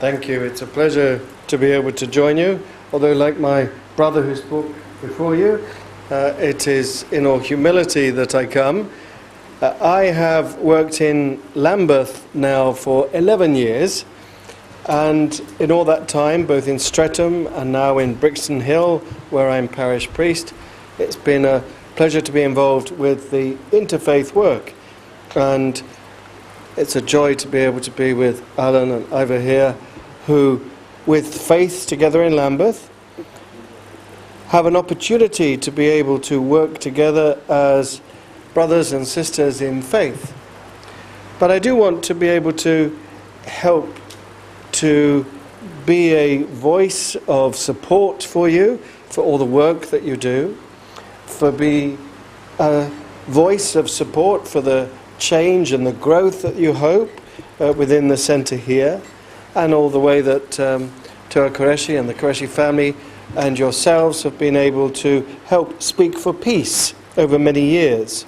Thank you. It's a pleasure to be able to join you. Although, like my brother who spoke before you, it is in all humility that I come. I have worked in Lambeth now for 11 years, and in all that time, both in Streatham and now in Brixton Hill, where I'm parish priest, it's been a pleasure to be involved with the interfaith work. And it's a joy to be able to be with Alan and Ivor here, who, with faith together in Lambeth, have an opportunity to be able to work together as brothers and sisters in faith. But I do want to be able to help to be a voice of support for you, for all the work that you do, for be a voice of support for the change and the growth that you hope within the centre here, and all the way that Tua Qureshi and the Qureshi family and yourselves have been able to help speak for peace over many years.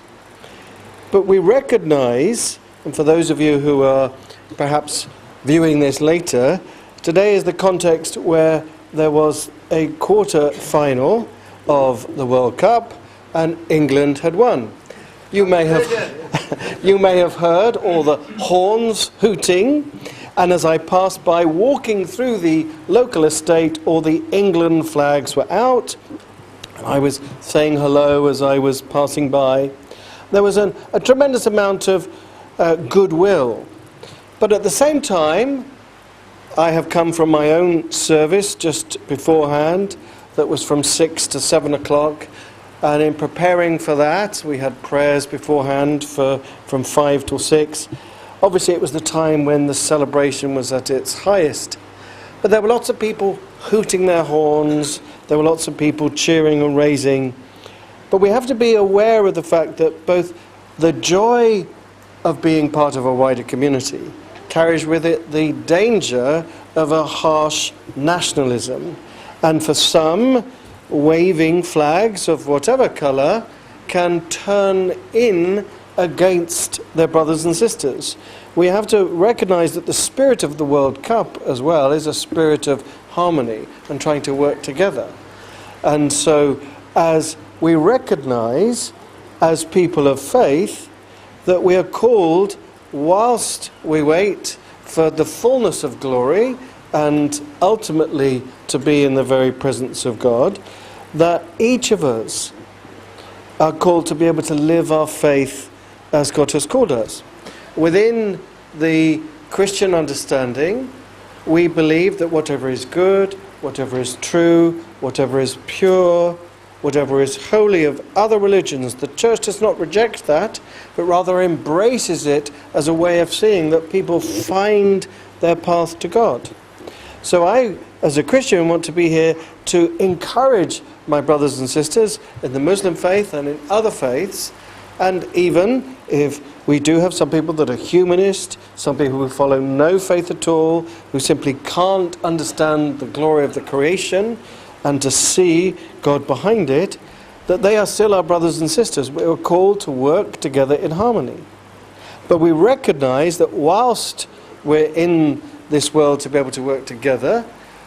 But we recognise, and for those of you who are perhaps viewing this later, today is the context where there was a quarter final of the World Cup and England had won. You may have heard all the horns hooting, and as I passed by walking through the local estate, all the England flags were out. I was saying hello as I was passing by. There was a tremendous amount of goodwill. But at the same time, I have come from my own service just beforehand, that was from 6 to 7 o'clock. And in preparing for that, we had prayers beforehand from 5 till 6. Obviously, it was the time when the celebration was at its highest. But there were lots of people hooting their horns. There were lots of people cheering and raising. But we have to be aware of the fact that both the joy of being part of a wider community carries with it the danger of a harsh nationalism. And for some, waving flags of whatever colour can turn in against their brothers and sisters. We have to recognise that the spirit of the World Cup as well is a spirit of harmony and trying to work together. And so as we recognise as people of faith that we are called, whilst we wait for the fullness of glory and ultimately to be in the very presence of God, that each of us are called to be able to live our faith as God has called us. Within the Christian understanding, we believe that whatever is good, whatever is true, whatever is pure, whatever is holy of other religions, the church does not reject that, but rather embraces it as a way of seeing that people find their path to God. So I, as a Christian, want to be here to encourage my brothers and sisters in the Muslim faith and in other faiths, and even if we do have some people that are humanist, some people who follow no faith at all, who simply can't understand the glory of the creation and to see God behind it, that they are still our brothers and sisters. We are called to work together in harmony. But we recognise that whilst we're in this world to be able to work together,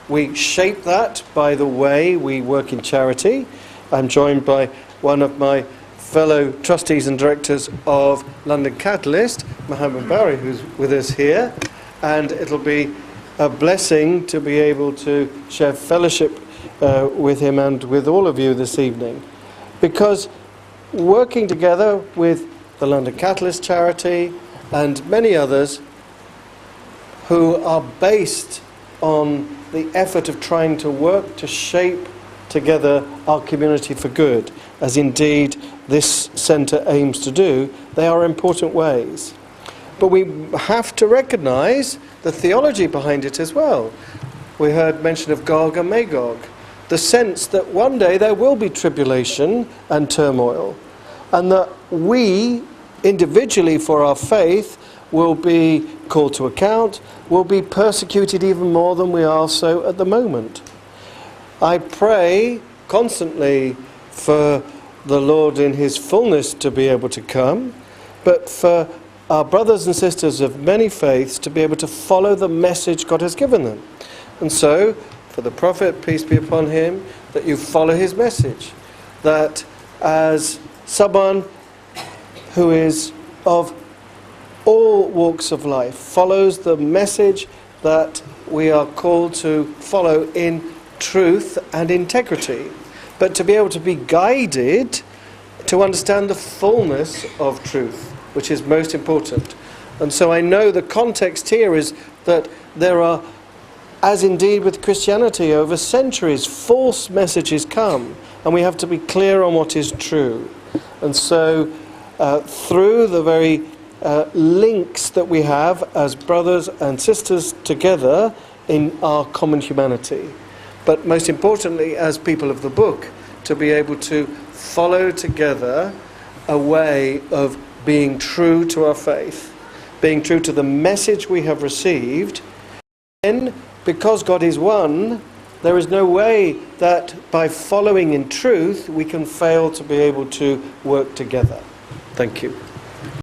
we shape that by the way we work in charity. I'm joined by one of my fellow trustees and directors of London Catalyst, Mohammed Barry, who's with us here, and it'll be a blessing to be able to share fellowship with him and with all of you this evening, because working together with the London Catalyst charity and many others who are based on the effort of trying to work to shape together our community for good, as indeed this centre aims to do, they are important ways. But we have to recognise the theology behind it as well. We heard mention of Gog and Magog, the sense that one day there will be tribulation and turmoil, and that we, individually for our faith, will be called to account, will be persecuted even more than we are so at the moment. I pray constantly for the Lord in his fullness to be able to come, but for our brothers and sisters of many faiths to be able to follow the message God has given them. And so, for the prophet, peace be upon him, that you follow his message. That as someone who is of all walks of life follows the message that we are called to follow in truth and integrity, but to be able to be guided to understand the fullness of truth, which is most important. And so I know the context here is that there are, as indeed with Christianity over centuries, false messages come, and we have to be clear on what is true. And so through the very links that we have as brothers and sisters together in our common humanity, but most importantly as people of the book, to be able to follow together a way of being true to our faith, being true to the message we have received. Then, because God is one, there is no way that by following in truth we can fail to be able to work together. Thank you.